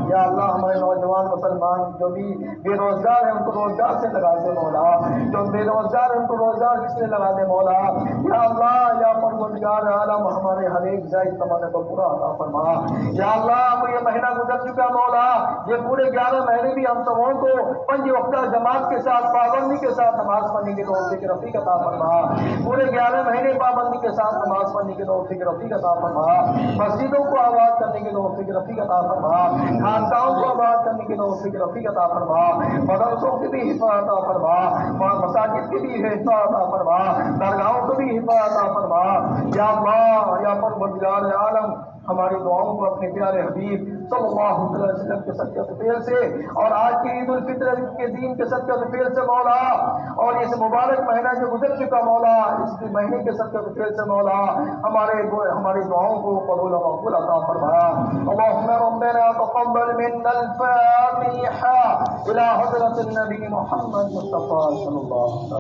یا اللہ ہمارے نوجوان مسلمان جو بھی بے روزگار ہیں ان کو روزگار سے لگا دے مولا، جو بے روزگار ہیں ان کو روزگار سے لگا دے مولا، یا اللہ یا پروردگار عالم ہمارے ہر ایک جائز تمنا کو پورا عطا فرما، یا اللہ اب یہ مہینہ گزر چکا مولا، یہ پورے 11 مہینے بھی ہم سبوں کو 5 وقتہ جماعت کے ساتھ پابندی کے ساتھ نماز پڑھنے کی توفیق رفیق عطا فرما، پورے 11 مہینے پابندی کے ساتھ نماز پڑھنے کی توفیق رفیق عطا فرما، مسجدوں کو آباد کرنے کی توفیق رفیق عطا فرما، خانقاہوں کو آباد کرنے کی توفیق رفیق عطا فرما، مدرسوں کی بھی حفاظت عطا فرما، مساجد کی بھی حفاظت عطا فرما، درگاہوں کو بھی حفاظت عطا فرما، یا اللہ یا پروردگار عالم ہماری دعاؤں کو اپنے پیارے حبیب صلی اللہ علیہ وسلم کے صدقہ فیل سے اور آج کی عید الفطر کے دین کے صدقہ فیل سے مولا، اور اس مبارک مہینہ جو گزر چکا مولا، اس مہینے کے صدقہ فیل سے مولا ہماری دعاؤں کو قبول و مقبول عطا فرما۔ اللهم ربنا تقبل منا الفاتحة إلى حضرة النبي محمد مصطفى صلى الله عليه وسلم۔